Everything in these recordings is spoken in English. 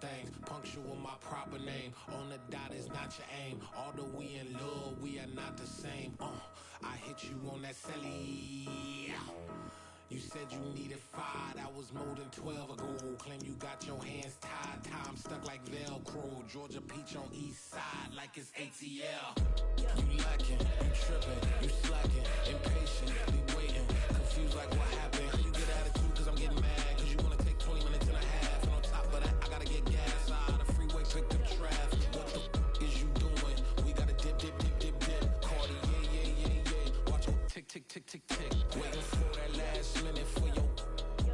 things. Punctual my proper name. On the dot is not your aim. Although we in love, we are not the same. I hit you on that celly. You said you needed 5, that was more than 12 ago. Claim you got your hands tied, time stuck like Velcro. Georgia Peach on east side like it's ATL. You lacking, you tripping, you slacking, impatient, be waiting, confused like what happened. You get attitude cause I'm getting mad, cause you wanna take 20 minutes and a half. And on top of that, I gotta get gas out of the freeway, picked up traffic. What the is you doing? We gotta dip, dip, dip, dip, dip. Cardi, yeah. Watch your tick, tick, tick, tick, tick. Waiting for that last minute for your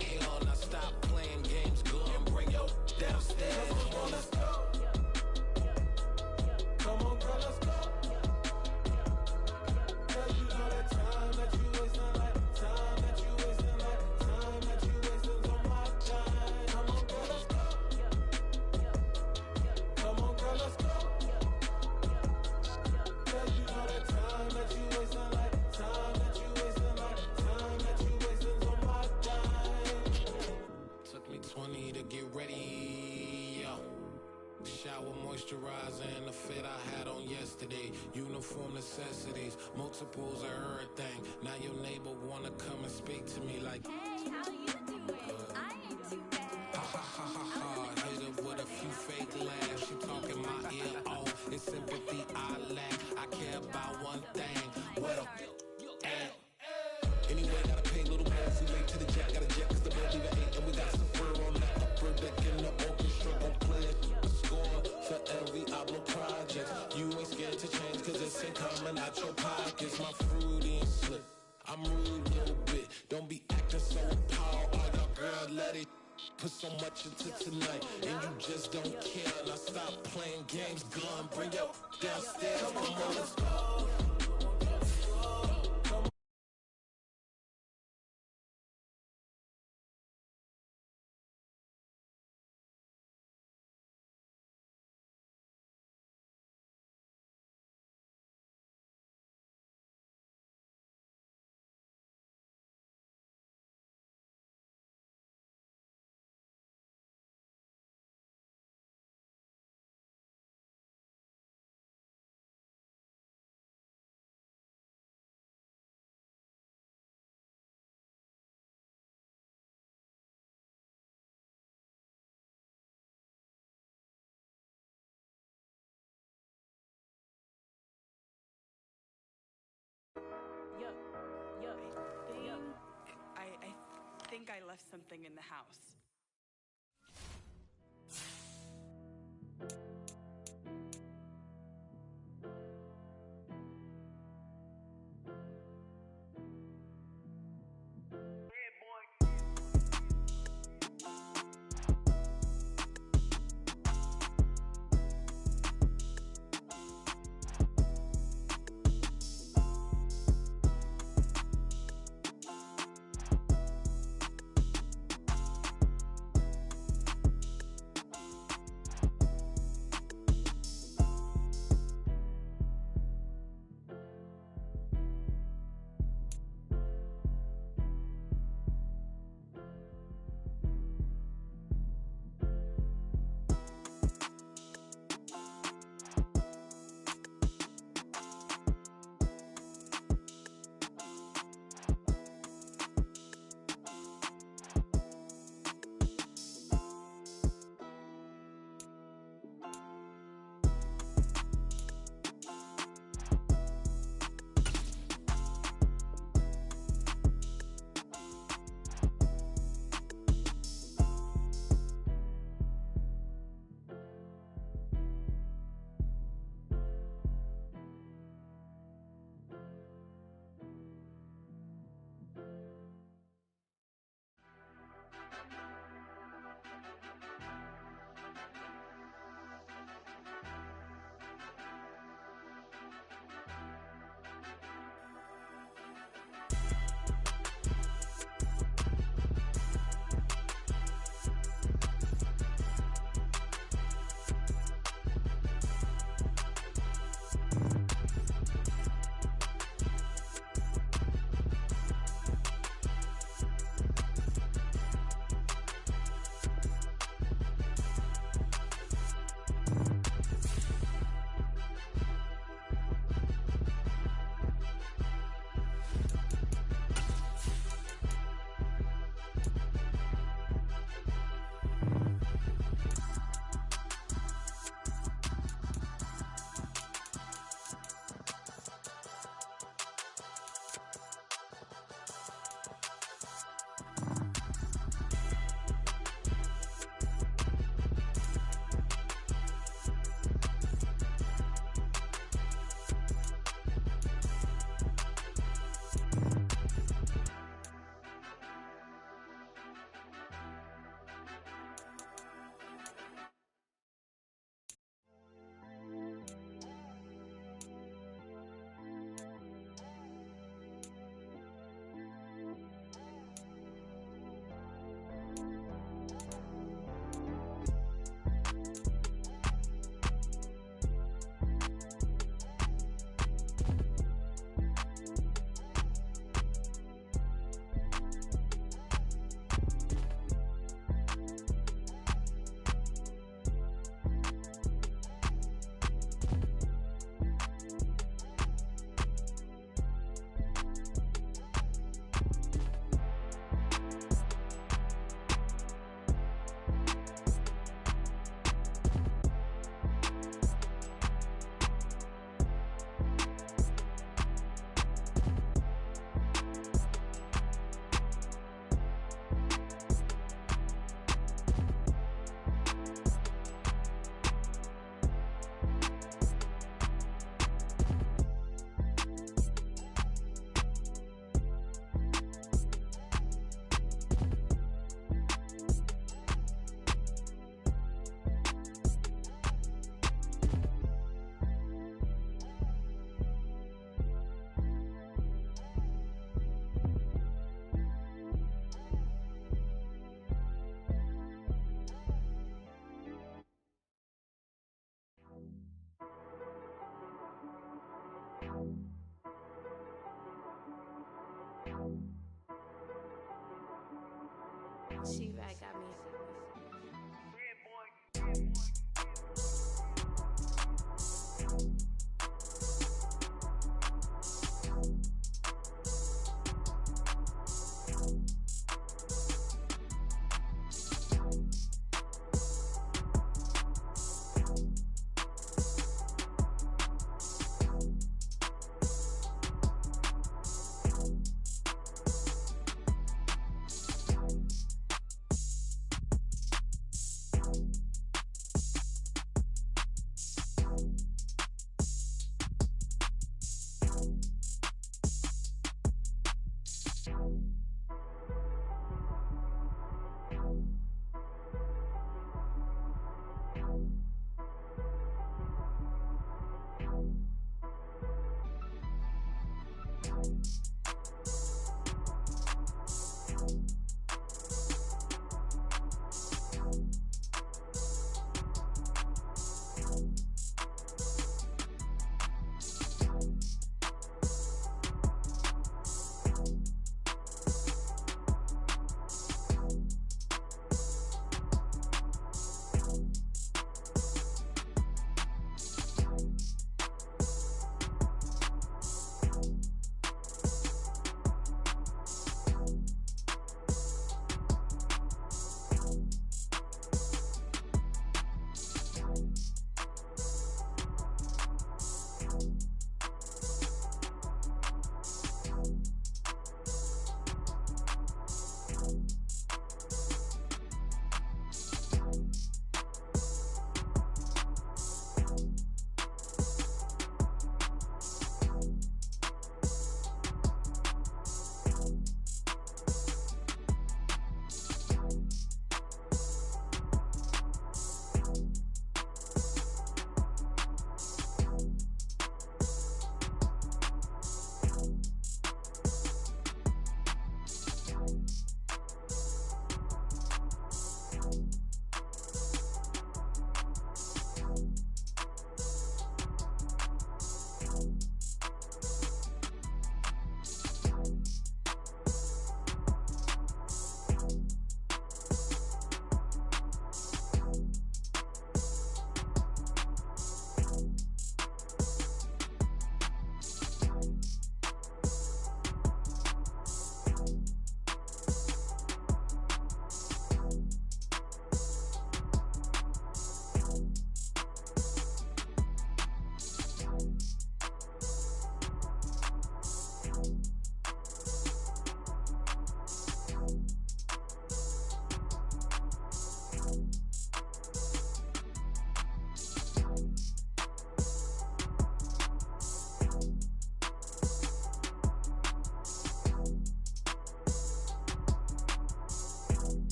hell. Now stop playing games, go and bring your downstairs. Come on, let's go. Come on, girl, let's go. Cause you know that time that you wasting, like time that you wasting, like time that you wasting on my time. Come on, girl, let's go. Come on, girl, let's go. Cause you know that time that you wasting, like time that you wasting, like time that you wasting on my time. Took me 20 to get ready, yo. Shower, moisturizer, and the fit I had on yesterday. Uniform necessities, multiples of everything. Now your neighbor wanna come and speak to me like, hey, how you doing? I ain't too bad. ha ha ha ha ha. Hit her with a few fake laughs. She talking my ear off. It's sympathy I lack. I care about one thing. What up? Anyway, gotta pay a little more if we late to the jet. Got a jet cause the boat leave at 8. And we got some fur on that upper deck in the orchestra. Gon' play it, score for every album project. You ain't scared to change cause it's ain't coming out your pockets. My fruity and slip, I'm rude a little bit. Don't be acting so appalled. All y'all girl, let it put so much into tonight. And you just don't care. Now stop playing games, gun, bring your downstairs. Come on, let's go. I think I left something in the house. She-Rag got me.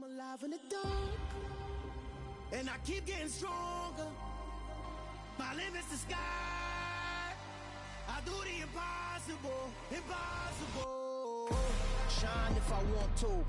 alive in the dark, and I keep getting stronger. My limit's the sky. I do the impossible, impossible. Shine if I want to.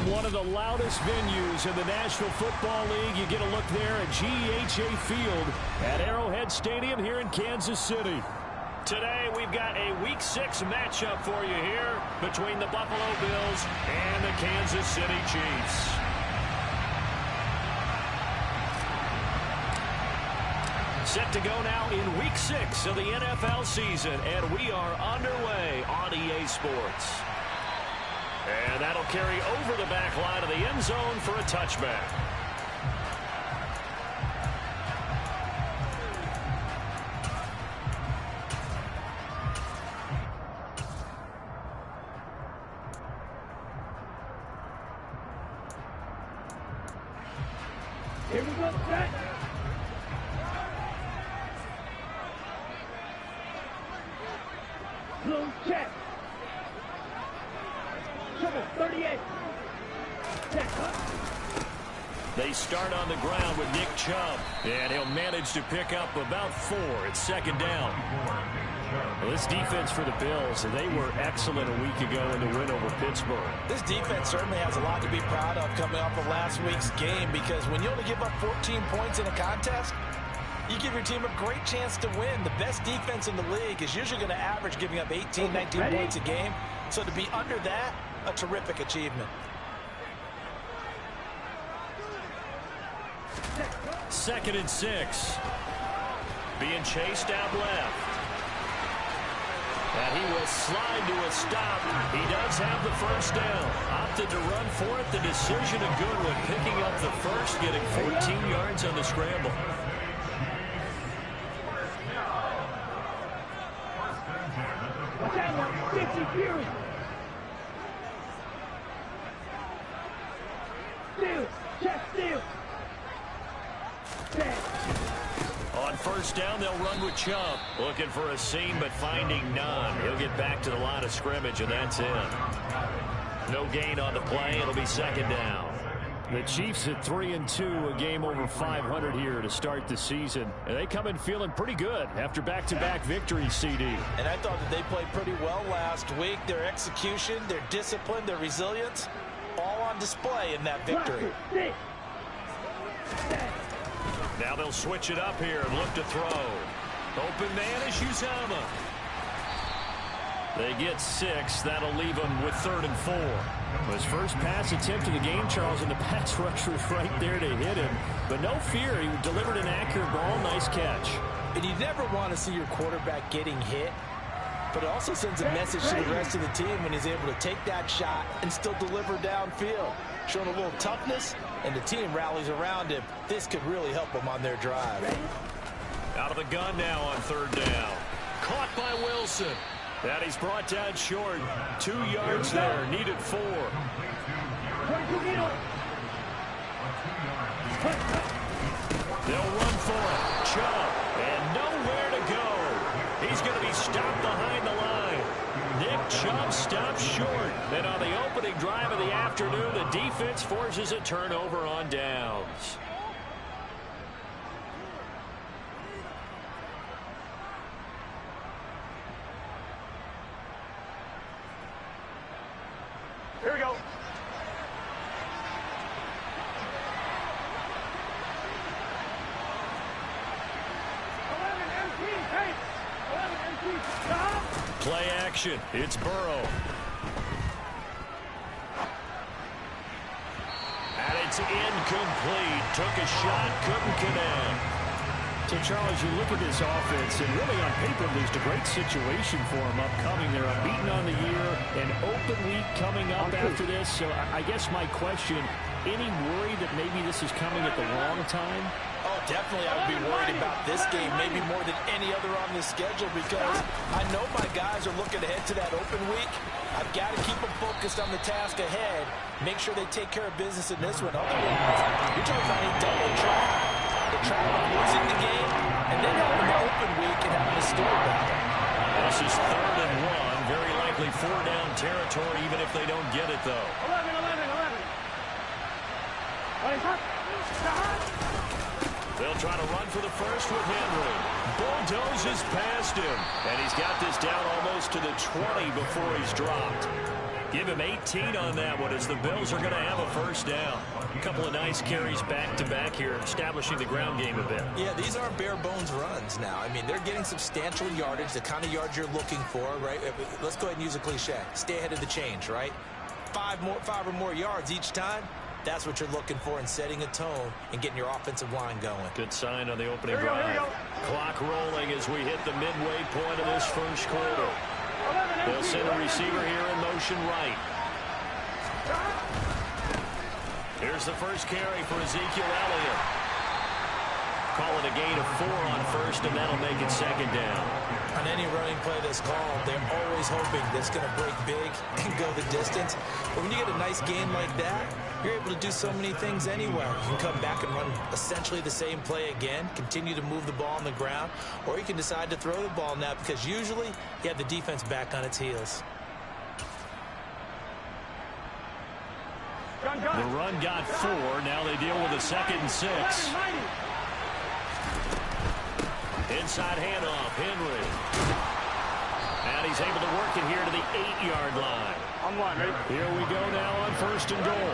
One of the loudest venues in the National Football League. You get a look there at GEHA Field at Arrowhead Stadium here in Kansas City. Today we've got a Week 6 matchup for you here between the Buffalo Bills and the Kansas City Chiefs. Set to go now in Week 6 of the NFL season, and we are underway on EA Sports. And that'll carry over the back line of the end zone for a touchback. Here we go, set. Blue check. Trouble 38. They start on the ground with Nick Chubb, and he'll manage to pick up about 4 at second down. Well, this defense for the Bills, they were excellent a week ago in the win over Pittsburgh. This defense certainly has a lot to be proud of coming off of last week's game, because when you only give up 14 points in a contest, you give your team a great chance to win. The best defense in the league is usually going to average giving up 18, 19 points a game. So to be under that, a terrific achievement. 2nd and 6. Being chased out left. And he will slide to a stop. He does have the first down. Opted to run for it. The decision a good one. Picking up the first, getting 14 yards on the scramble. Watch out, 50 Fury. Steal, check, steal. On first down, they'll run with Chubb. Looking for a seam, but finding none. He'll get back to the line of scrimmage, and that's it. No gain on the play. It'll be 2nd down. The Chiefs at 3-2, a game over 500 here to start the season. And they come in feeling pretty good after back-to-back victories, CD. And I thought that they played pretty well last week. Their execution, their discipline, their resilience, all on display in that victory. Now they'll switch it up here and look to throw. Open man is Uzama. They get 6. That'll leave them with 3rd and 4. His first pass attempt of the game, Charles, and the pass rusher was right there to hit him. But no fear, he delivered an accurate ball. Nice catch. And you never want to see your quarterback getting hit, but it also sends a message to the rest of the team when he's able to take that shot and still deliver downfield. Showing a little toughness, and the team rallies around him. This could really help them on their drive. Out of the gun now on 3rd down. Caught by Wilson. That he's brought down short. 2 yards there. Needed 4. They'll run for it. Chubb. And nowhere to go. He's going to be stopped behind the line. Nick Chubb stopped short. Then on the opening drive of the afternoon, the defense forces a turnover on downs. Here we go. 11 MT, hey! 11 MT, stop! Play action. It's Burrow. And it's incomplete. Took a shot, couldn't connect. So, Charles, you look at this offense, and really on paper, there's a great situation for them upcoming. They're unbeaten on the year, an open week coming up after this. So I guess my question, any worry that maybe this is coming at the wrong time? Oh, definitely I would be worried about this game maybe more than any other on this schedule, because I know my guys are looking ahead to that open week. I've got to keep them focused on the task ahead, make sure they take care of business in this one. Otherwise, you're talking about a double track. The track of losing the game, and then having the open week and having a story battle. This is 3rd and 1. Very likely 4-down territory, even if they don't get it, though. 11, 11, 11. They'll try to run for the first with Henry. Bulldozes past him. And he's got this down almost to the 20 before he's dropped. Give him 18 on that one as the Bills are going to have a first down. A couple of nice carries back-to-back here, establishing the ground game a bit. Yeah, these aren't bare-bones runs now. I mean, they're getting substantial yardage, the kind of yards you're looking for, right? Let's go ahead and use a cliche. Stay ahead of the change, right? 5 or more yards each time. That's what you're looking for in setting a tone and getting your offensive line going. Good sign on the opening drive. Clock rolling as we hit the midway point of this first quarter. They'll send a receiver here in motion right. Here's the first carry for Ezekiel Elliott. Call it a gain of 4 on first, and that'll make it 2nd down. On any running play that's called, they're always hoping that it's going to break big and go the distance. But when you get a nice gain like that, you're able to do so many things anyway. You can come back and run essentially the same play again, continue to move the ball on the ground, or you can decide to throw the ball now, because usually you have the defense back on its heels. The run got 4. Now they deal with a 2nd and 6. Inside handoff, Henry. And he's able to work it here to the 8-yard line. I'm one, ready? Here we go now on 1st and goal.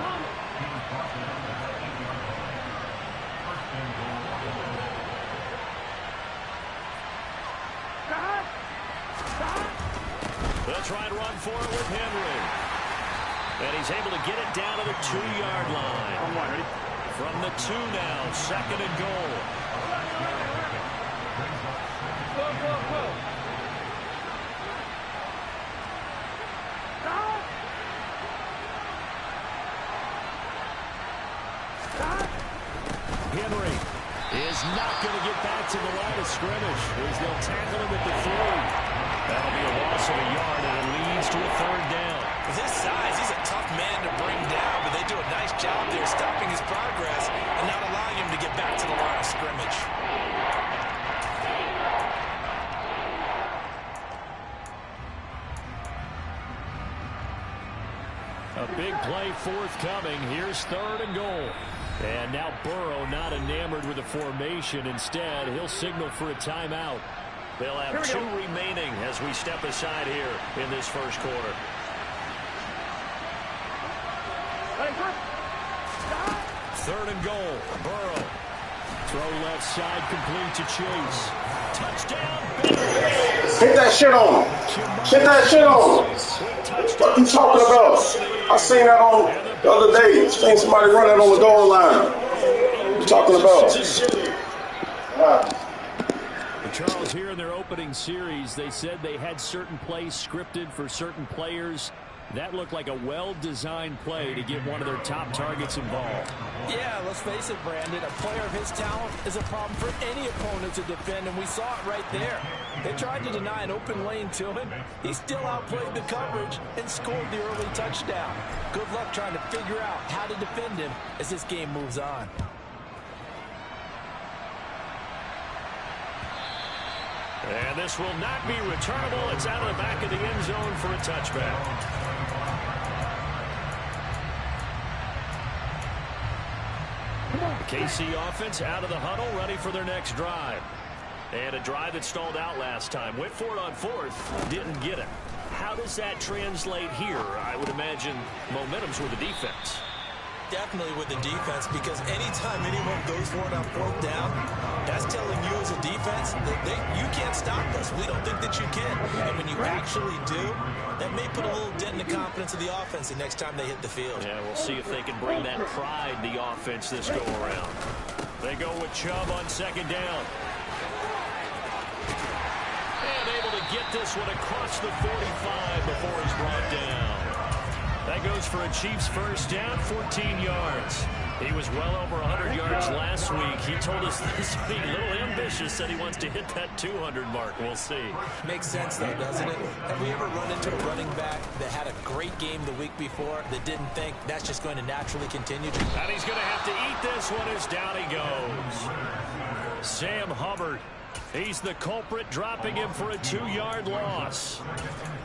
They'll try and run for it with Henry. And he's able to get it down to the 2-yard line. I'm one, ready? From the 2 now, 2nd and goal. Go. Henry is not going to get back to the line of scrimmage as they'll tackle him at the 3. That'll be a loss of a yard, and it leads to a 3rd down. With his size, he's a tough man to bring down, but they do a nice job there stopping his progress and not allowing him to get back to the line of scrimmage. A big play forthcoming. Here's 3rd and goal. And now Burrow not enamored with the formation. Instead, he'll signal for a timeout. They'll have 2 remaining as we step aside here in this first quarter. 3rd and goal. Burrow. Throw left side complete to Chase. Touchdown. Hit that shit on him. Hit that shit on him. What you talking about? I seen that on the other day. Seen somebody running on the goal line. What you talking about? Charles, here in their opening series, they said they had certain plays scripted for certain players. That looked like a well-designed play to get one of their top targets involved. Yeah, let's face it, Brandon. A player of his talent is a problem for any opponent to defend, and we saw it right there. They tried to deny an open lane to him. He still outplayed the coverage and scored the early touchdown. Good luck trying to figure out how to defend him as this game moves on. And this will not be returnable. It's out of the back of the end zone for a touchback. The KC offense out of the huddle, ready for their next drive. And a drive that stalled out last time. Went for it on 4th, didn't get it. How does that translate here? I would imagine momentum's with the defense. Definitely with the defense, because anytime anyone goes for it on 4th down, that's telling you as a defense that you can't stop us. We don't think that you can. And when you actually do, that may put a little dent in the confidence of the offense the next time they hit the field. Yeah, we'll see if they can bring that pride in the offense this go around. They go with Chubb on 2nd down. And able to get this one across the 45 before he's brought down. That goes for a Chiefs first down, 14 yards. He was well over 100 yards last week. He told us this week, a little ambitious, said he wants to hit that 200 mark. We'll see. Makes sense, though, doesn't it? Have we ever run into a running back that had a great game the week before that didn't think that's just going to naturally continue? And he's going to have to eat this one as down he goes. Sam Hubbard. He's the culprit, dropping him for a 2-yard loss.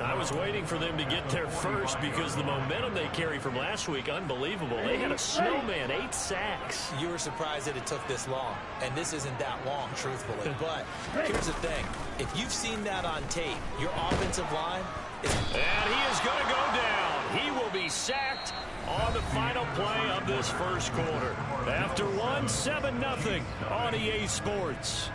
I was waiting for them to get there first because the momentum they carry from last week, unbelievable. They had a snowman, 8 sacks. You were surprised that it took this long, and this isn't that long, truthfully. But here's the thing. If you've seen that on tape, your offensive line is... And he is going to go down. He will be sacked on the final play of this first quarter. After 7-0 on EA Sports.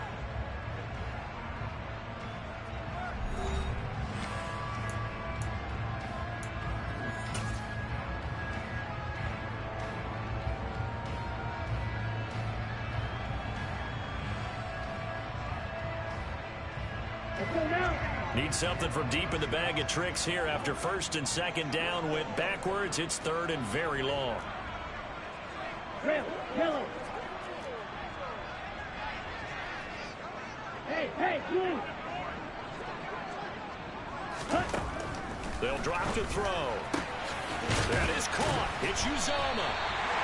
Need something from deep in the bag of tricks here after 1st and 2nd down. Went backwards. It's 3rd and very long. Hey, blue. They'll drop to throw. That is caught. It's Uzama.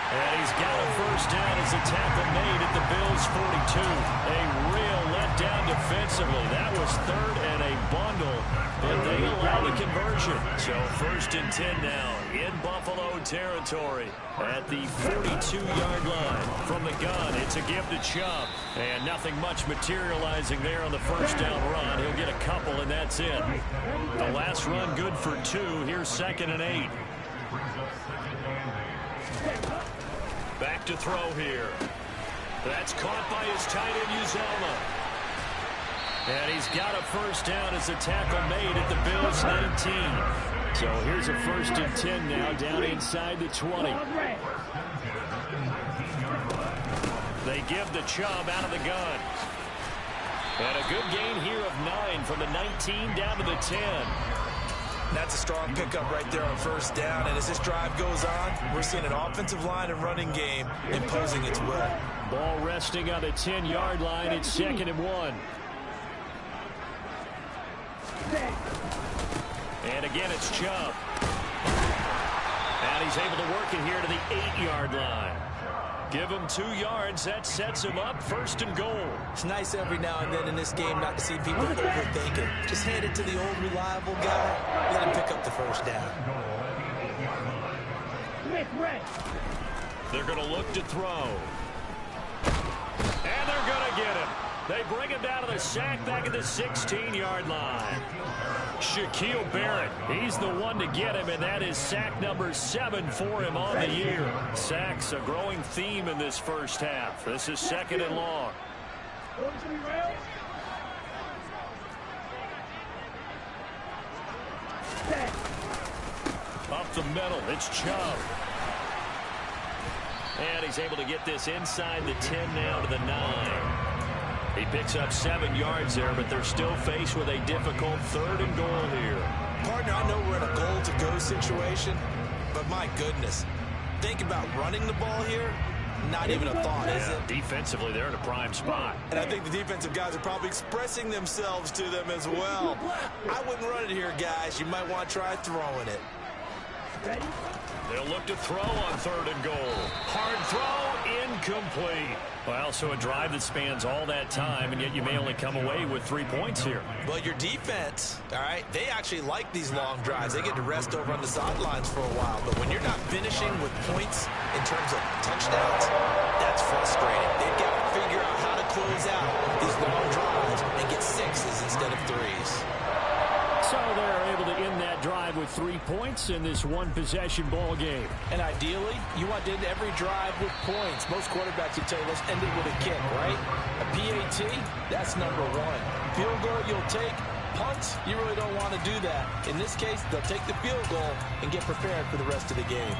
And he's got a first down as a tackle made at the Bills' 42. A real letdown defensively. That was third and a bundle, and they allow the conversion. So 1st and 10 now in Buffalo territory at the 42-yard line. From the gun, it's a give to Chubb, and nothing much materializing there on the first down run. He'll get a couple, and that's it. The last run good for 2. Here's 2nd and 8. Back to throw here. That's caught by his tight end, Uzomah. And he's got a first down as a tackle made at the Bills' 19. So here's a 1st and 10 now down inside the 20. They give the Chubb out of the gun. And a good gain here of 9 from the 19 down to the 10. That's a strong pickup right there on first down. And as this drive goes on, we're seeing an offensive line and running game imposing its will. Ball resting on the 10-yard line. It's 2nd and 1. And again, it's Chubb. And he's able to work it here to the 8-yard line. Give him 2 yards. That sets him up 1st and goal. It's nice every now and then in this game not to see people overthink it. Just hand it to the old reliable guy. Let him pick up the first down. They're going to look to throw. And they're going to get him. They bring him down to the sack back at the 16-yard line. Shaquille Barrett, he's the one to get him, and that is sack number 7 for him on the year. Sacks a growing theme in this first half. This is 2nd and long. Up the middle, it's Chubb. And he's able to get this inside the 10 now to the 9. He picks up 7 yards there, but they're still faced with a difficult 3rd and goal here. Partner, I know we're in a goal-to-go situation, but my goodness, think about running the ball here. Not even a thought, is it? Defensively, they're in a prime spot. And I think the defensive guys are probably expressing themselves to them as well. I wouldn't run it here, guys. You might want to try throwing it. They'll look to throw on 3rd and goal. Hard throw, incomplete. Well, so a drive that spans all that time, and yet you may only come away with 3 points here. Well, your defense, all right, they actually like these long drives. They get to rest over on the sidelines for a while. But when you're not finishing with points in terms of touchdowns, that's frustrating. They've got to figure out how to close out these long drives and get 6s instead of 3s. So they're able to end that drive with 3 points in this one-possession ball game. And ideally, you want to end every drive with points. Most quarterbacks would tell you, let's end it with a kick, right? A PAT, that's number 1. Field goal, you'll take. Punts, you really don't want to do that. In this case, they'll take the field goal and get prepared for the rest of the game.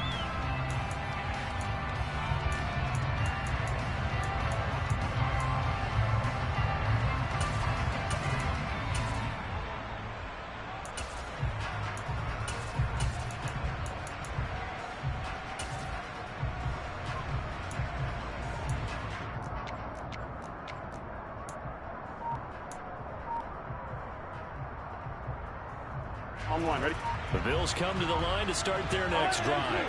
On 1, ready? The Bills come to the line to start their next drive.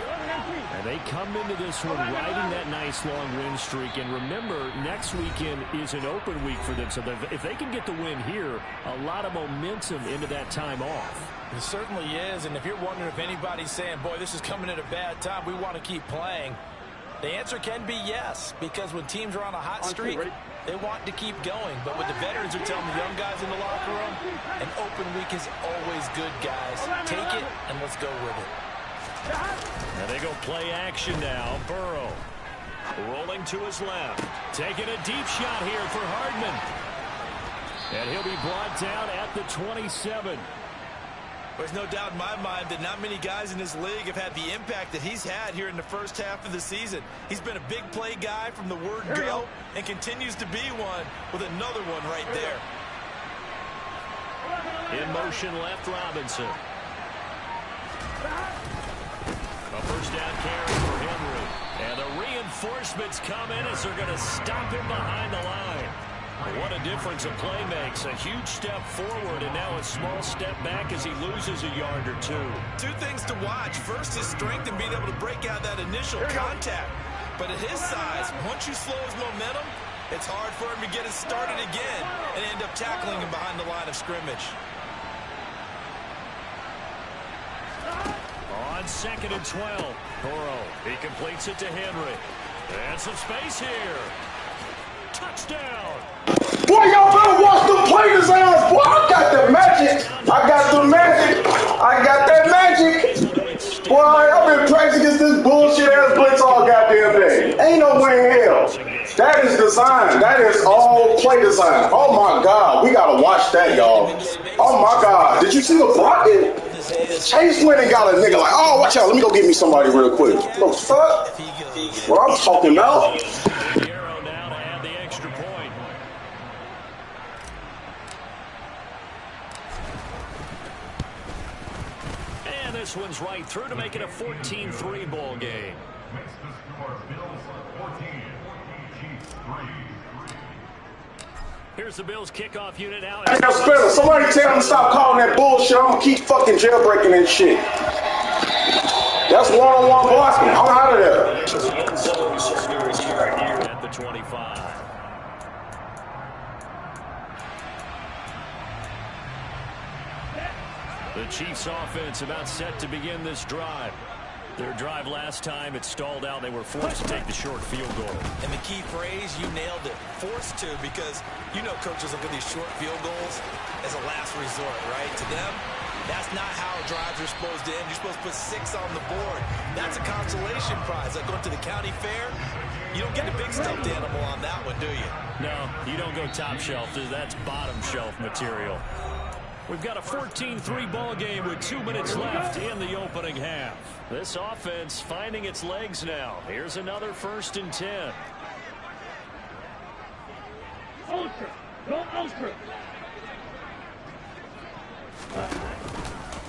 And they come into this one riding that nice long win streak. And remember, next weekend is an open week for them. So if they can get the win here, a lot of momentum into that time off. It certainly is. And if you're wondering if anybody's saying, boy, this is coming at a bad time, we want to keep playing, the answer can be yes. Because when teams are on a hot streak, they want to keep going. But what the veterans are telling the young guys in the locker room, an open week is always good, guys. Take it, and let's go with it. And they go play action now. Burrow rolling to his left. Taking a deep shot here for Hardman. And he'll be brought down at the 27. There's no doubt in my mind that not many guys in this league have had the impact that he's had here in the first half of the season. He's been a big play guy from the word go and continues to be one with another one right there. In motion left, Robinson. A first down carry for Henry. And the reinforcements come in as they're going to stop him behind the line. What a difference a play makes. A huge step forward and now a small step back as he loses a yard or two. Two things to watch. First, his strength and being able to break out that initial contact. But at his size, once you slow his momentum, It's hard for him to get it started again and end up tackling him behind the line of scrimmage. On 2nd and 12, Burrow, he completes it to Henry. And some space here. Touchdown. Boy, y'all better watch the play designs. Boy, I got the magic. I got the magic. I got that magic. Boy, I've been practicing against this bullshit-ass blitz all goddamn day. Ain't no way in hell. That is design. That is all play design. Oh, my God. We got to watch that, y'all. Oh, my God. Did you see the block? Chase went and got a nigga like, oh, watch out. Let me go get me somebody real quick. The fuck? What I'm talking about? This one's right through to make it a 14-3 ball game. Here's the Bills kickoff unit out. Hey, Spiller, somebody tell him to stop calling that bullshit. I'm gonna keep fucking jailbreaking and shit. That's one-on-one blocking. I'm out of there. At the 25. The Chiefs offense about set to begin this drive. Their drive last time, it stalled out. They were forced to take the short field goal. And the key phrase, you nailed it. Forced to, because you know coaches look at these short field goals as a last resort, right? To them, that's not how drives are supposed to end. You're supposed to put 6 on the board. That's a consolation prize. Like going to the county fair, you don't get a big stuffed animal on that one, do you? No, you don't go top shelf. That's bottom shelf material. We've got a 14-3 ball game with 2 minutes left in the opening half. This offense finding its legs now. Here's another 1st and 10. Ultra. Go ultra.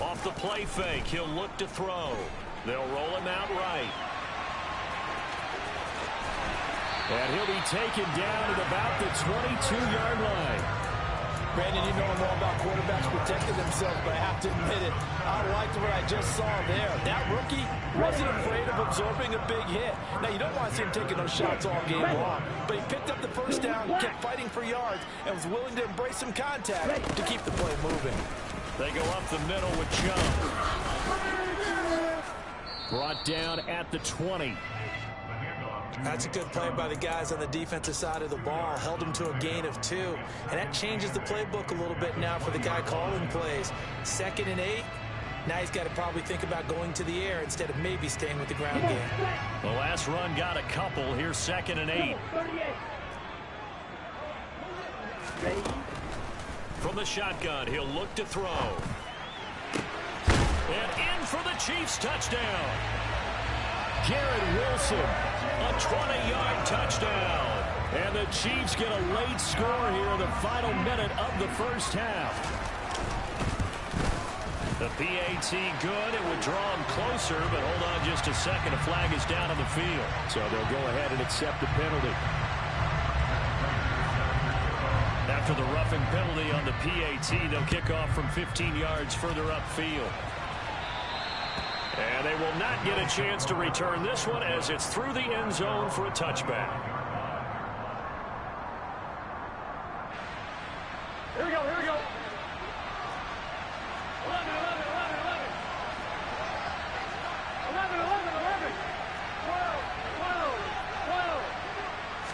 Off the play fake, he'll look to throw. They'll roll him out right. And he'll be taken down at about the 22-yard line. Brandon, you know I'm all about quarterbacks protecting themselves, but I have to admit it, I liked what I just saw there. That rookie wasn't afraid of absorbing a big hit. Now, you don't want to see him taking those shots all game long, but he picked up the first down, kept fighting for yards, and was willing to embrace some contact to keep the play moving. They go up the middle with Chung. Brought down at the 20. That's a good play by the guys on the defensive side of the ball. Held them to a gain of 2. And that changes the playbook a little bit now for the guy calling plays. 2nd and 8. Now he's got to probably think about going to the air instead of maybe staying with the ground game. The last run got a couple. Here's 2nd and 8. From the shotgun, he'll look to throw. And in for the Chiefs touchdown. Garrett Wilson, a 20-yard touchdown. And the Chiefs get a late score here in the final minute of the first half. The PAT good. It would draw them closer, but hold on just a second. A flag is down on the field. So they'll go ahead and accept the penalty. After the roughing penalty on the PAT, they'll kick off from 15 yards further upfield. And they will not get a chance to return this one as it's through the end zone for a touchback. Here we go, here we go. 11, 11, 11, 11. 11, 11, 11. 12, 12, 12.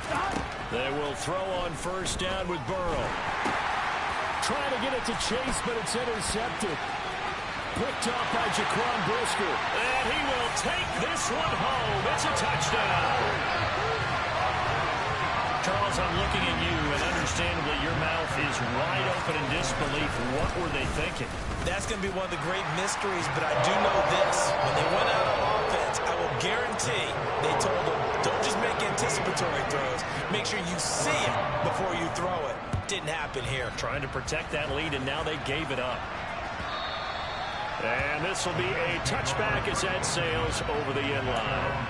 Stop. They will throw on first down with Burrow. Trying to get it to Chase, but it's intercepted. Picked up by Jaquan Brisker. And he will take this one home. It's a touchdown. Charles, I'm looking at you, and understandably your mouth is wide open in disbelief. What were they thinking? That's going to be one of the great mysteries, but I do know this. When they went out on offense, I will guarantee they told them, don't just make anticipatory throws. Make sure you see it before you throw it. Didn't happen here. Trying to protect that lead, and now they gave it up. And this will be a touchback as that sails over the end line.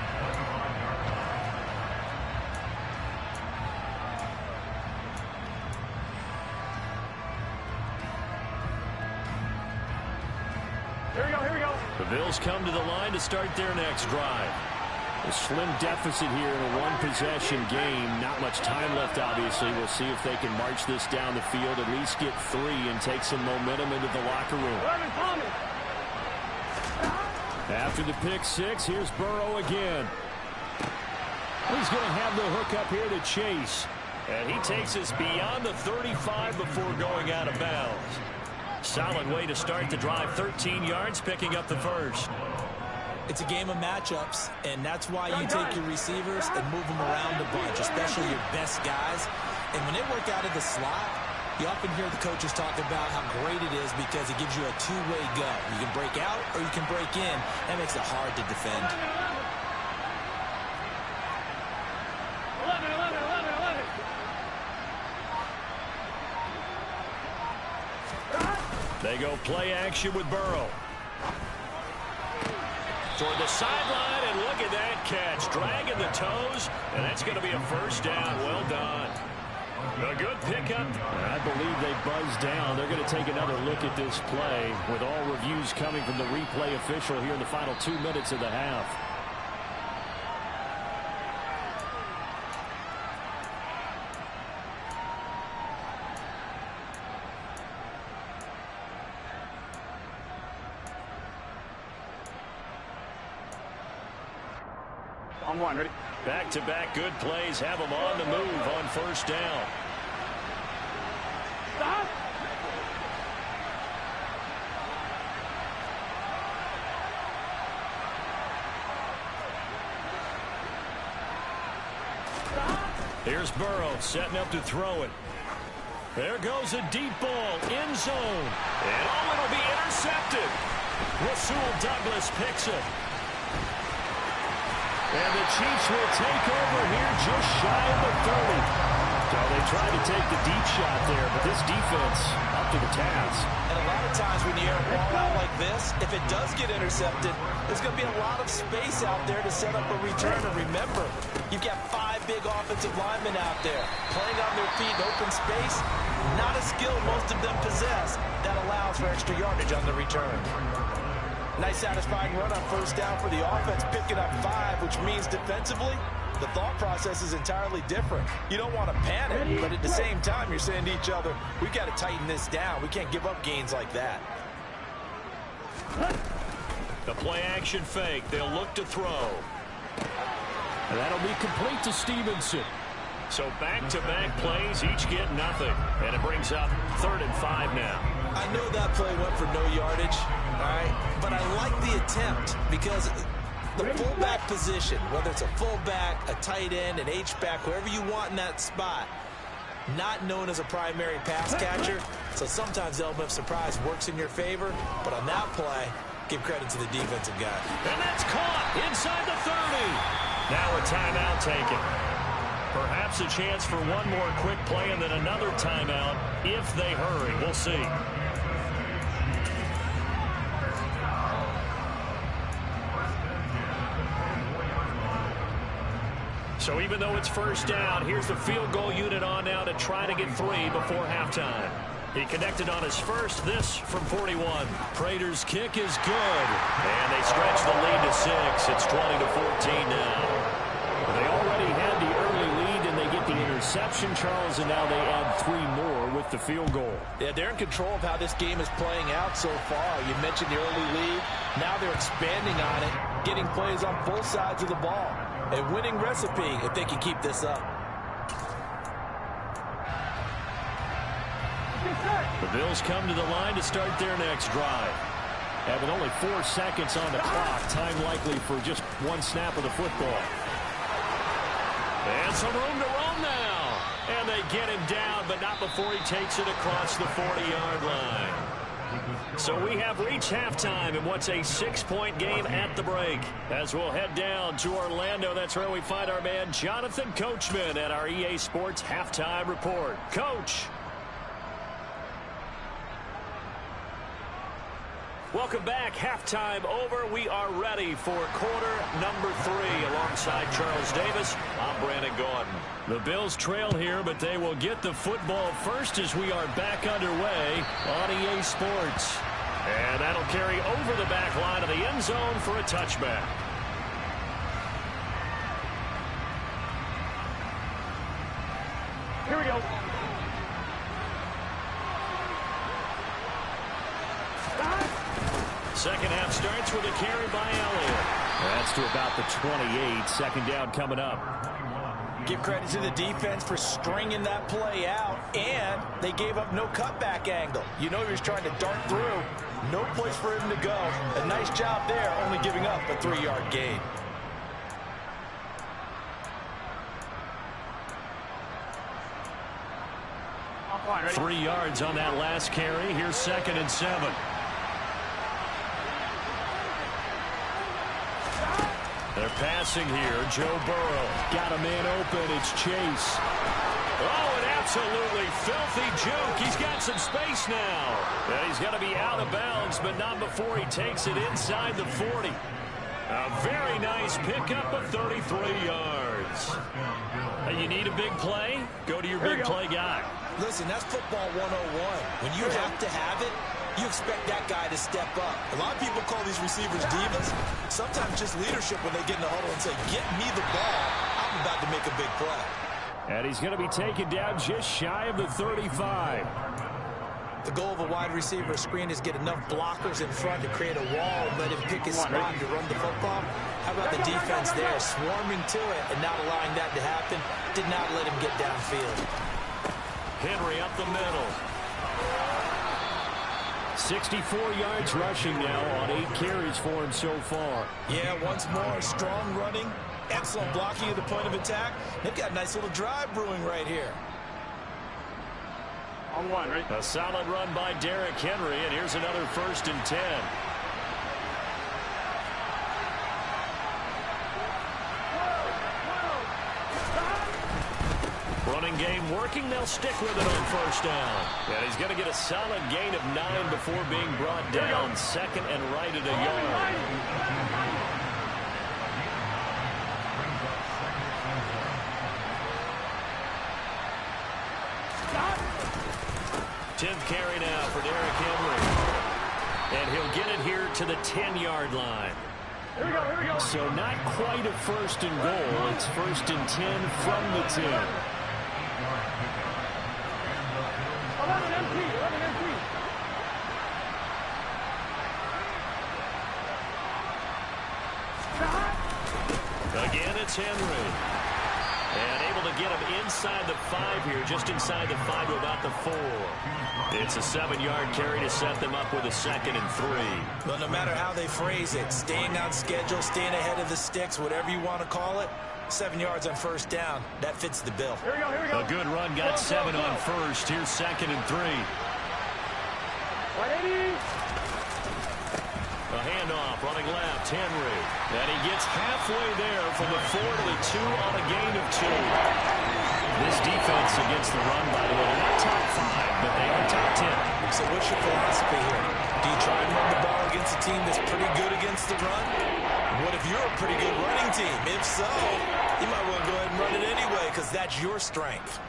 Here we go, here we go. The Bills come to the line to start their next drive. A slim deficit here in a one-possession game. Not much time left, obviously. We'll see if they can march this down the field, at least get 3, and take some momentum into the locker room. After the pick 6, here's Burrow again. He's going to have the hook up here to Chase. And he takes us beyond the 35 before going out of bounds. Solid way to start the drive. 13 yards, picking up the first. It's a game of matchups, and that's why you take your receivers and move them around a bunch, especially your best guys. And when they work out of the slot, you often hear the coaches talk about how great it is because it gives you a two-way go. You can break out or you can break in. That makes it hard to defend. 11. They go play action with Burrow. Toward the sideline, and look at that catch. Dragging the toes, and that's going to be a first down. Well done. A good pickup. I believe they buzzed down. They're going to take another look at this play with all reviews coming from the replay official here in the final 2 minutes of the half. On one, ready? Back-to-back good plays have them on the move on first down. Stop. Here's Burrow setting up to throw it. There goes a deep ball, end zone. And oh, it'll be intercepted. Rasul Douglas picks it. And the Chiefs will take over here just shy of the 30. So they tried to take the deep shot there, but this defense up to the task. And a lot of times when you air a ball out like this, if it does get intercepted, there's going to be a lot of space out there to set up a return. And remember, you've got 5 big offensive linemen out there playing on their feet in open space. Not a skill most of them possess that allows for extra yardage on the return. Nice satisfying run on first down for the offense, picking up 5, which means defensively, the thought process is entirely different. You don't want to panic, but at the same time, you're saying to each other, we've got to tighten this down. We can't give up gains like that. The play action fake. They'll look to throw. And that'll be complete to Stevenson. So back-to-back plays, each get nothing. And it brings up 3rd and 5 now. I know that play went for no yardage, all right? But I like the attempt because the fullback position, whether it's a fullback, a tight end, an H-back, whoever you want in that spot, not known as a primary pass catcher. So sometimes the element of surprise works in your favor. But on that play, give credit to the defensive guy. And that's caught inside the 30. Now a timeout taken. Perhaps a chance for one more quick play and then another timeout if they hurry. We'll see. So even though it's first down, here's the field goal unit on now to try to get 3 before halftime. He connected on his first, this from 41. Prater's kick is good. And they stretch the lead to 6. It's 20-14 now. They already had the early lead, and they get the interception, Charles, and now they add 3 more with the field goal. Yeah, they're in control of how this game is playing out so far. You mentioned the early lead. Now they're expanding on it, getting plays on both sides of the ball. A winning recipe if they can keep this up. The Bills come to the line to start their next drive. Having only 4 seconds on the clock, time likely for just 1 snap of the football. And some room to roam now. And they get him down, but not before he takes it across the 40-yard line. So we have reached halftime in what's a 6-point game at the break. As we'll head down to Orlando, that's where we find our man Jonathan Coachman at our EA Sports Halftime Report. Coach. Welcome back. Halftime over. We are ready for quarter number 3 alongside Charles Davis. I'm Brandon Gordon. The Bills trail here, but they will get the football first as we are back underway on EA Sports. And that'll carry over the back line of the end zone for a touchback. Here we go. Second half starts with a carry by Elliott. That's to about the 28. Second down coming up. Give credit to the defense for stringing that play out, and they gave up no cutback angle. You know he was trying to dart through. No place for him to go. A nice job there, only giving up a 3-yard gain. Offline, ready? 3 yards on that last carry. Here's 2nd and 7. They're passing here. Joe Burrow got a man open. It's Chase. Oh, an absolutely filthy juke. He's got some space now. And he's going to be out of bounds, but not before he takes it inside the 40. A very nice pickup of 33 yards. You need a big play? Go to your big play guy. Listen, that's football 101. When you have to have it, you expect that guy to step up. A lot of people call these receivers divas. Sometimes just leadership when they get in the huddle and say, get me the ball. I'm about to make a big play. And he's going to be taken down just shy of the 35. The goal of a wide receiver screen is get enough blockers in front to create a wall and let him pick his spot to run the football. How about the defense there, swarming to it and not allowing that to happen? Did not let him get downfield. Henry up the middle. 64 yards rushing now on 8 carries for him so far. Yeah, once more, strong running, excellent blocking at the point of attack. They've got a nice little drive brewing right here. On one, right? A solid run by Derrick Henry, and here's another 1st and 10. Running game working. They'll stick with it on 1st down. And he's going to get a solid gain of 9 before being brought down. 2nd and right at a yard. 10th carry now for Derrick Henry. And he'll get it here to the 10-yard line. Here we go, here we go. So not quite a 1st and goal. It's 1st and 10 from the 10. 11 empty, 11 empty. Again, it's Henry. And able to get him inside the 5 here, just inside the 5 to about the 4. It's a 7-yard carry to set them up with a 2nd and 3. Well, no matter how they phrase it, staying on schedule, staying ahead of the sticks, whatever you want to call it, 7 yards on 1st down, that fits the bill. Here we go, here we go. A good run, got 7 on 1st. Here's 2nd and 3. 180. A handoff, running left, Henry. And he gets halfway there from the 4 to the 2 on a gain of 2. This defense against the run, by the way, they're not top 5, but they are top 10. So what's your philosophy here? Do you try and run the ball against a team that's pretty good against the run? What if you're a pretty good running team? If so, you might want to go ahead and run it anyway because that's your strength.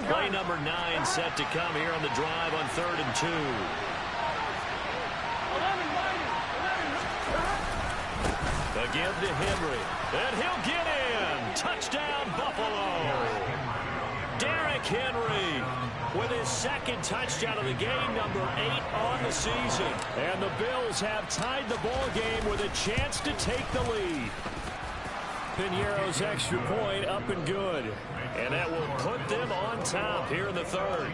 Play number 9 set to come here on the drive on 3rd and 2. 11, Again to Henry. And he'll get in. Touchdown, Buffalo. Derrick Henry with his 2nd touchdown of the game, number 8 on the season. And the Bills have tied the ball game with a chance to take the lead. Piñeiro's extra point up and good. And that will put them on top here in the 3rd.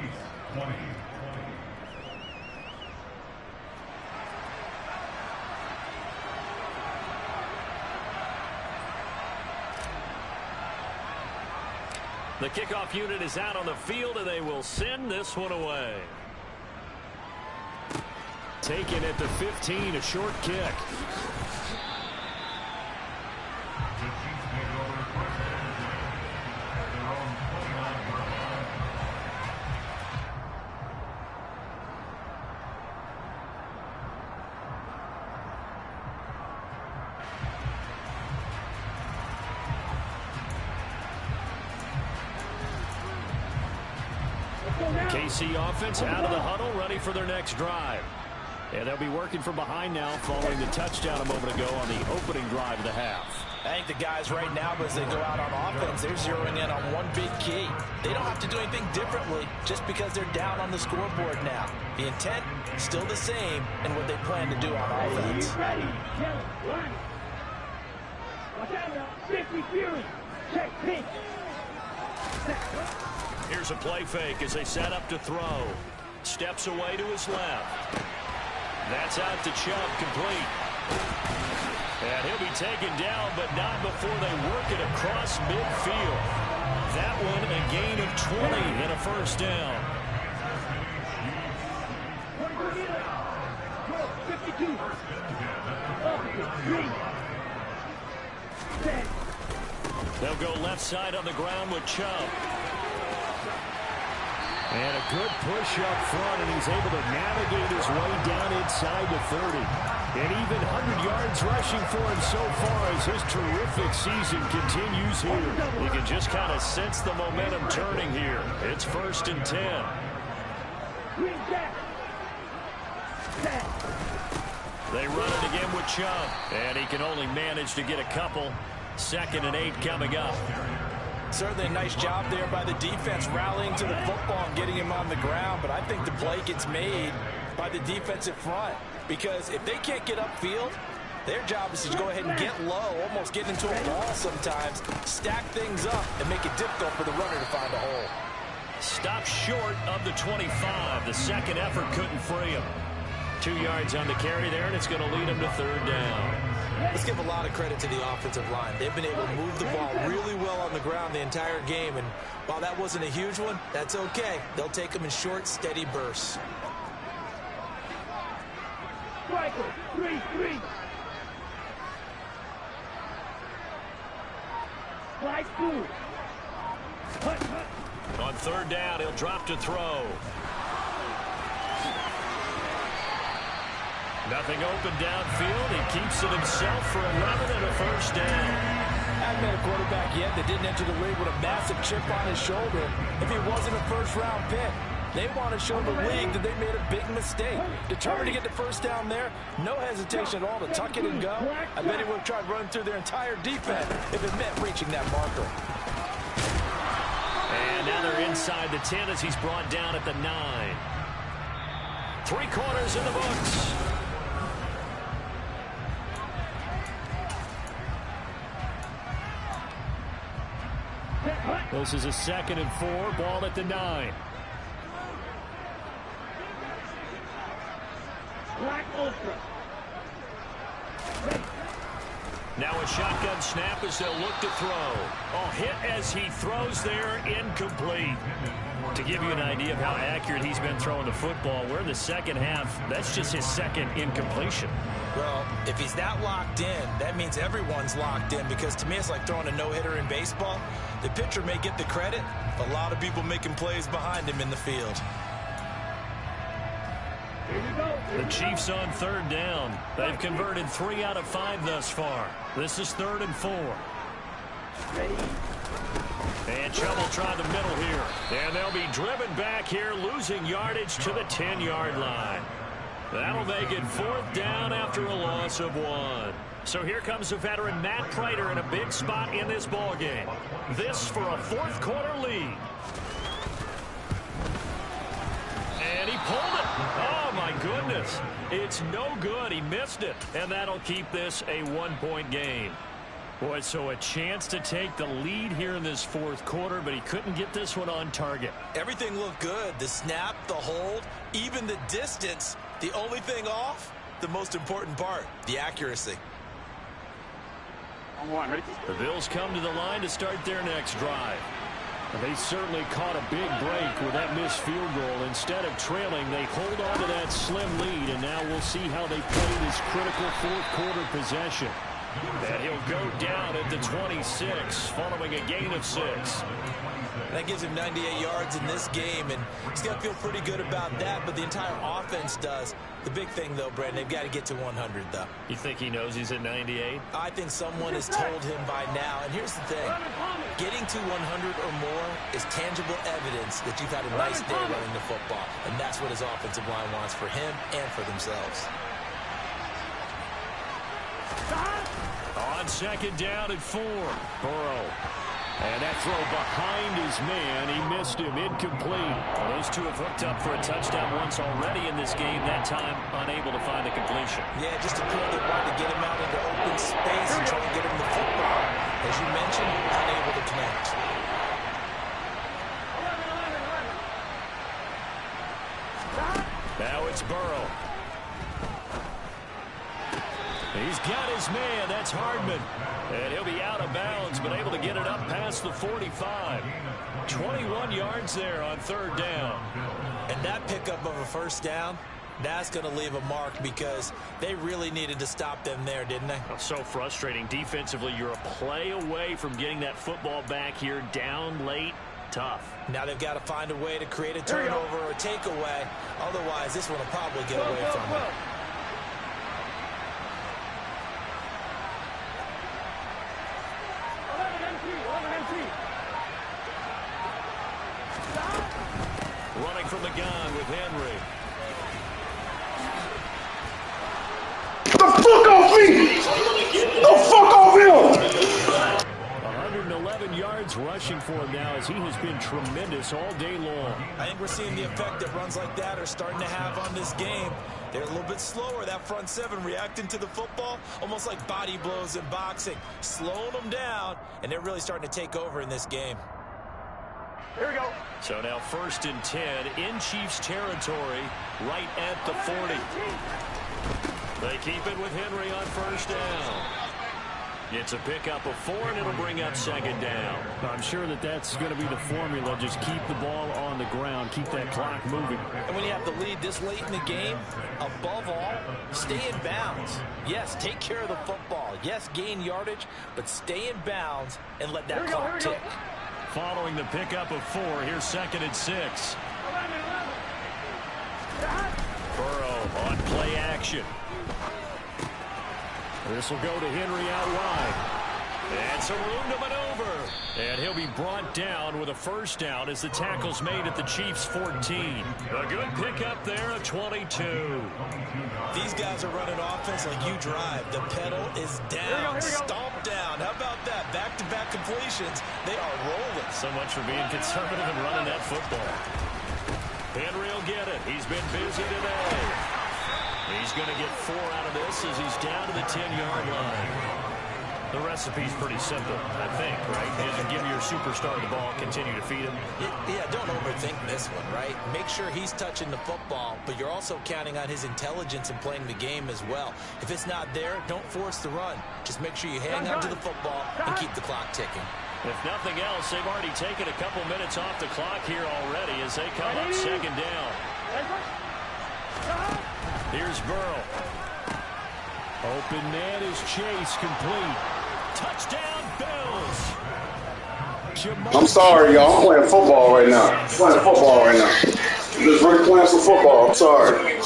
The kickoff unit is out on the field, and they will send this one away. Taken at the 15, a short kick. KC offense out of the huddle, ready for their next drive. And they'll be working from behind now following the touchdown a moment ago on the opening drive of the half. I think the guys right now, as they go out on offense, they're zeroing in on one big key. They don't have to do anything differently just because they're down on the scoreboard now. The intent, still the same in what they plan to do on offense. Ready. One. Watch out now. 50 Fury. Check pitch. Here's a play fake as they set up to throw. Steps away to his left. That's out to Chubb, complete. And he'll be taken down, but not before they work it across midfield. That one a gain of 20 and a first down. 52. They'll go left side on the ground with Chubb. And a good push up front, and he's able to navigate his way down inside the 30. And even 100 yards rushing for him so far as his terrific season continues here. You can just kind of sense the momentum turning here. It's 1st and 10. They run it again with Chubb, and he can only manage to get a couple. 2nd and 8 coming up. Certainly a nice job there by the defense rallying to the football and getting him on the ground, but I think the play gets made by the defensive front because if they can't get upfield, their job is to go ahead and get low, almost get into a wall sometimes, stack things up, and make it difficult for the runner to find a hole. Stop short of the 25. The second effort couldn't free him. 2 yards on the carry there, and it's going to lead him to 3rd down. Let's give a lot of credit to the offensive line. They've been able to move the ball really well on the ground the entire game, and while that wasn't a huge one, that's okay. They'll take them in short, steady bursts. Striker, 3-3. Slide through. On 3rd down, he'll drop to throw. Nothing open downfield. He keeps it himself for 11 and a first down. I haven't met a quarterback yet that didn't enter the league with a massive chip on his shoulder if he wasn't a first-round pick. They want to show the league that they made a big mistake. Determined to get the first down there, no hesitation at all to tuck it and go. I bet he would have tried running through their entire defense if it meant reaching that marker. And now they're inside the 10 as he's brought down at the 9. 3 quarters in the books. This is a 2nd and 4, ball at the 9. Black Ultra. Now a shotgun snap as they'll look to throw. Oh, hit as he throws there, incomplete. To give you an idea of how accurate he's been throwing the football, we're in the second half. That's just his 2nd incompletion. Well, if he's that locked in, that means everyone's locked in because to me it's like throwing a no-hitter in baseball. The pitcher may get the credit, a lot of people making plays behind him in the field. The Chiefs on 3rd down. They've converted 3 out of 5 thus far. This is 3rd and 4. And Chubb will try the middle here. And they'll be driven back here, losing yardage to the 10-yard line. That'll make it 4th down after a loss of 1. So here comes the veteran Matt Prater in a big spot in this ballgame. This for a 4th quarter lead. And he pulled it. Oh, my goodness. It's no good. He missed it. And that'll keep this a 1-point game. Boy, so a chance to take the lead here in this 4th quarter, but he couldn't get this one on target. Everything looked good. The snap, the hold, even the distance. The only thing off, the most important part, the accuracy. The Bills come to the line to start their next drive. They certainly caught a big break with that missed field goal. Instead of trailing, they hold on to that slim lead, and now we'll see how they play this critical 4th quarter possession. And he'll go down at the 26 following a gain of 6. That gives him 98 yards in this game, and he's got to feel pretty good about that, but the entire offense does. The big thing, though, Brandon, they've got to get to 100, though. You think he knows he's at 98? I think someone has told him by now, and here's the thing. Getting to 100 or more is tangible evidence that you've had a nice day running the football, and that's what his offensive line wants for him and for themselves. On second down at 4, Burrow. And that throw behind his man, he missed him, incomplete. Well, those two have hooked up for a touchdown once already in this game, that time unable to find the completion. Yeah, just a play that wanted to get him out into open space and try to get him the football. As you mentioned, unable to connect. Now it's Burrow. He's got his man. That's Hardman. And he'll be out of bounds, but able to get it up past the 45. 21 yards there on third down. And that pickup of a first down, that's going to leave a mark because they really needed to stop them there, didn't they? Oh, so frustrating. Defensively, you're a play away from getting that football back here down late. Tough. Now they've got to find a way to create a turnover or a takeaway. Otherwise, this one will probably get away from them. Running from the gun with Henry. The fuck off me! The fuck off him! 111 yards rushing for him now as he has been tremendous all day long. I think we're seeing the effect that runs like that are starting to have on this game. They're a little bit slower, that front seven reacting to the football, almost like body blows in boxing, slowing them down, and they're really starting to take over in this game. Here we go. So now 1st and 10 in Chiefs territory, right at the 40. They keep it with Henry on first down. It's a pickup of 4, and it'll bring up second down. I'm sure that's going to be the formula. Just keep the ball on the ground. Keep that clock moving. And when you have the lead this late in the game, above all, stay in bounds. Yes, take care of the football. Yes, gain yardage, but stay in bounds and let that clock tick. Following the pickup of 4, here's 2nd and 6. Burrow on play action. This will go to Henry out wide. And some room to maneuver. And he'll be brought down with a first down as the tackle's made at the Chiefs' 14. A good pickup there of 22. These guys are running offense like you drive. The pedal is down, stomped down. How about that? Back-to-back completions. They are rolling. So much for being conservative and running that football. Henry will get it. He's been busy today. He's going to get 4 out of this as he's down to the 10-yard line. The recipe's pretty simple, I think, right? Is give your superstar the ball, continue to feed him. Yeah, don't overthink this one, right? Make sure he's touching the football, but you're also counting on his intelligence in playing the game as well. If it's not there, don't force the run. Just make sure you hang on to the football and keep the clock ticking. If nothing else, they've already taken a couple minutes off the clock here already as they come up second down. Here's Burrow. Open man is Chase, complete. Touchdown, Bills. I'm sorry, y'all. I'm playing football right now. I'm playing football right now. I'm just really playing some football. I'm sorry.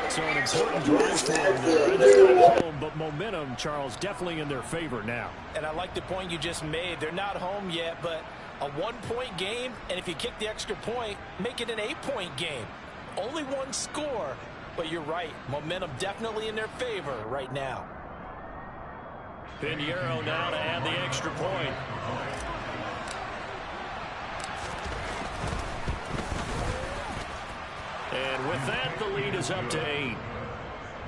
So an important drive for them there. This time home, but momentum, Charles, definitely in their favor now. And I like the point you just made. They're not home yet, but a 1-point game, and if you kick the extra point, make it an 8-point game. Only one score, but you're right. Momentum definitely in their favor right now. Pinheiro now to add the extra point. And with that, the lead is up to 8.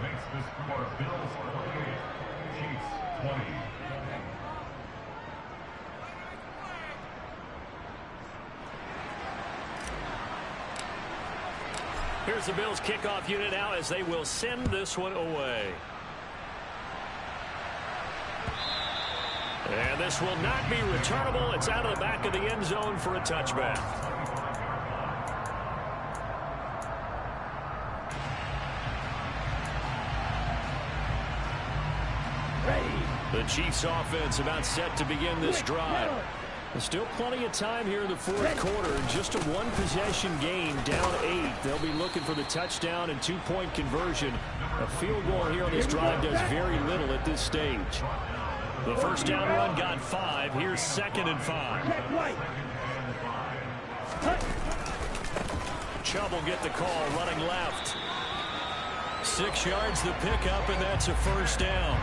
Makes the score Bills 28, Chiefs 20. Here's the Bills kickoff unit now as they will send this one away. And this will not be returnable. It's out of the back of the end zone for a touchback. The Chiefs offense about set to begin this drive. There's still plenty of time here in the fourth quarter. Just a one-possession game, down 8. They'll be looking for the touchdown and two-point conversion. A field goal here on this drive does very little at this stage. The first down run got 5. Here's 2nd and 5. Chubb will get the call, running left. 6 yards the pickup, and that's a first down.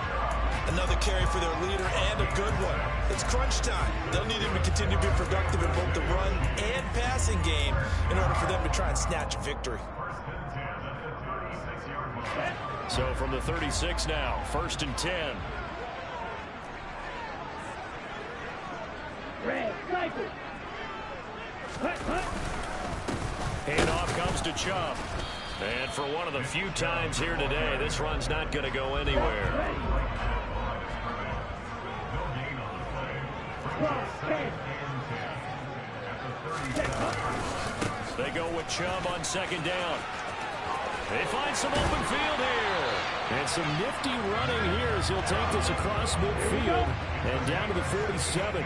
Another carry for their leader, and a good one. It's crunch time. They'll need him to continue to be productive in both the run and passing game in order for them to try and snatch a victory. So from the 36 now, 1st and 10. Handoff comes to Chubb. And for one of the few times here today, this run's not going to go anywhere. They go with Chubb on 2nd down. They find some open field here. And some nifty running here as he'll take this across midfield and down to the 47.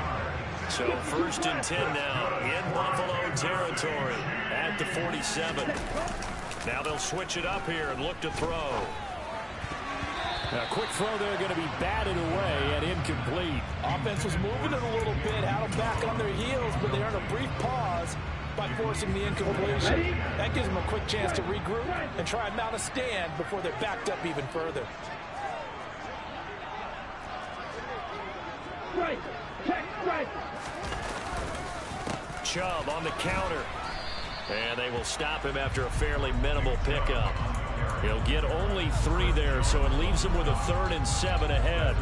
So 1st and 10 now in Buffalo territory at the 47. Now they'll switch it up here and look to throw. A quick throw there going to be batted away and incomplete. Offense was moving it a little bit, had them back on their heels, but they earned a brief pause by forcing the incompletion. That gives them a quick chance to regroup and try and mount a stand before they're backed up even further. Chubb on the counter. And they will stop him after a fairly minimal pickup. He'll get only 3 there, so it leaves him with a 3rd and 7 ahead.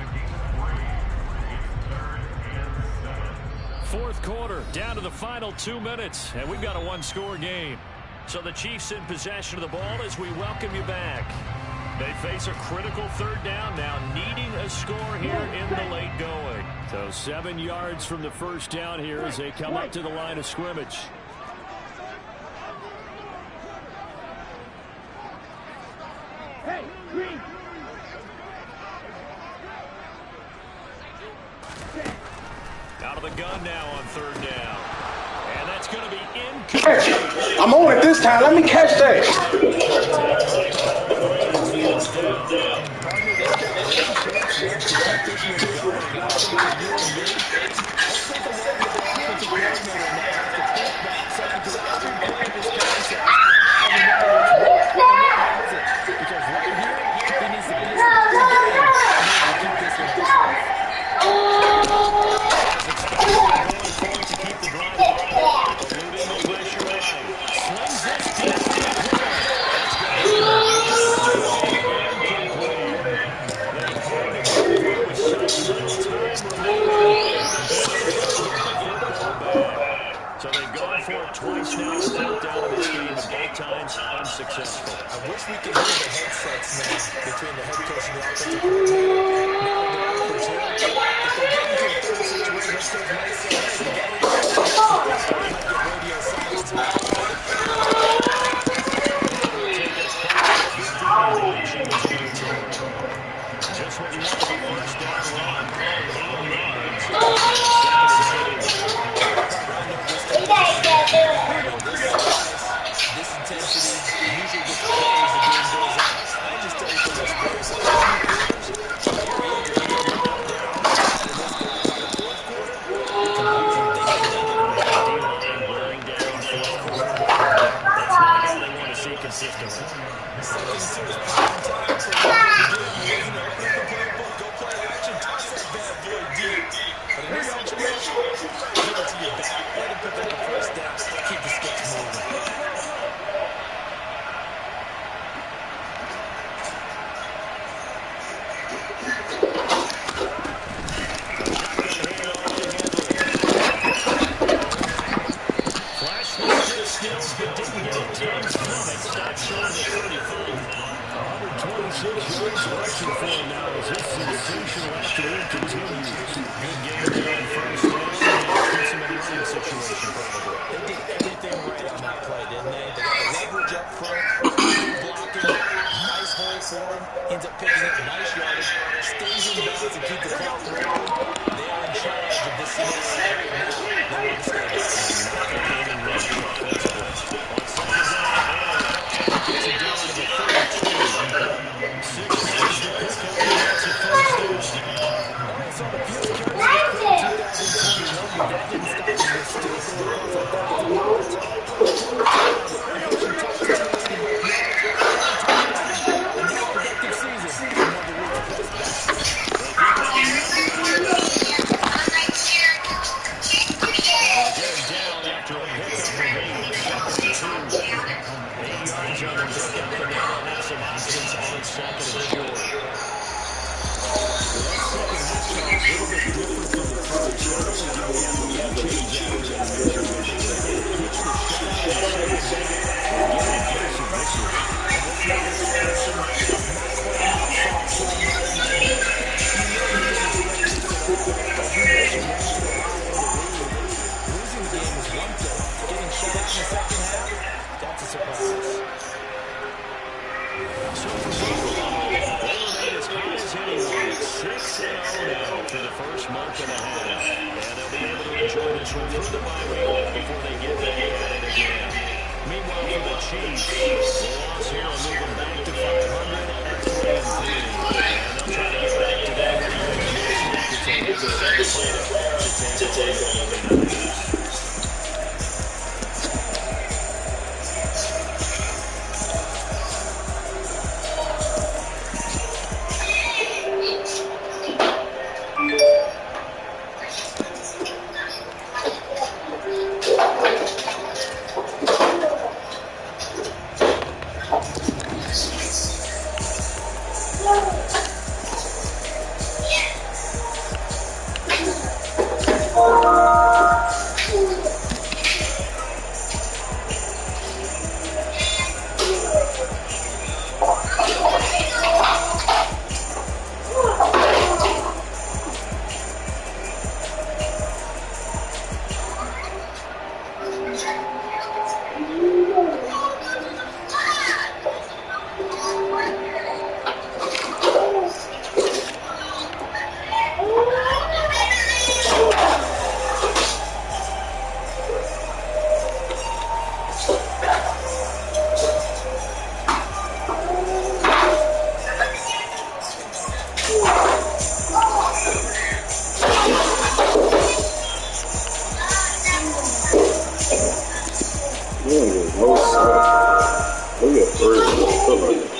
Fourth quarter, down to the final 2 minutes, and we've got a one-score game. So the Chiefs in possession of the ball as we welcome you back. They face a critical 3rd down now, needing a score here in the late going. So 7 yards from the first down here as they come up to the line of scrimmage. Out of the gun now on 3rd down. And that's going to be incomplete. I'm on it this time. Let me catch that. So they've gone for it twice now, 4th down in this game, and both times unsuccessful. I wish we could hear the headsets now between the head coach and the offensive coordinator. Now the offense here. If they get into a third situation, head coach might say, hey, we got it. Might get radio silenced. Just what you want for the first down run. 8 yards. This intensity usually gets the players the game goes on. I just tell you from experience, the last few quarters, you're eager to get your nut down. And in this game, by the fourth quarter, it's amazing they get done. D-line wearing down 4th quarter. That's not how they want to see consistently. Second and 2 is prime time for what to do. Open up the playbook, go play action, toss that bad boy deep. But in this situation, give it to your back. Let him pick up the first down. Keep the sticks moving. Skills, but didn't get it done from it. Stopped short of the 35. 126 yards rushing for him now as this sensational afternoon continues. Good game there on first down. And some running situation probably. They did everything right on that play, didn't they? They got the leverage up front, blocking, nice hole for him. Ends up picking up nice yardage. Stays in bounds and keep the clock rolling. They are in charge of this scenario right now. They want to stay that. Not the gaming rush offensively. On second down, Arrowhead. That gets it down to the 32. 6 plays to pick up the answer first down. Almost on a few carries of the crowd 2021, but that didn't stop him. He's still going across 1,000 yards. Rushing touchdowns, both yards and touchdowns. Another productive season from one of the league's best backs. They keep on moving on the ground. And they get him down after a pickup of 8. Second and 2. 8 yards on the pickup, and now they'll have some options on second and short. Well, that second half is a little bit different from the first. Not only do we have the game change after that initial mission, but they pitch the shutout in the second half and get aggressive this year. And this year, this person, not playing out soft, pulling out in that bench. You know you didn't expect this at all. As you mentioned, losing the game is one thing. Getting shut out in the second half, that's a surprise. So for Buffalo, they remain as hot as anyone. 6-0 now for the first month and a half. And they'll be able to enjoy this one through the bye week before they get back at it again. Meanwhile, for the Chiefs, the loss here will move them back to 500 at 3-3. And they'll try to get back to that next week as they have the second play to Tampa Bay. No, look at 3.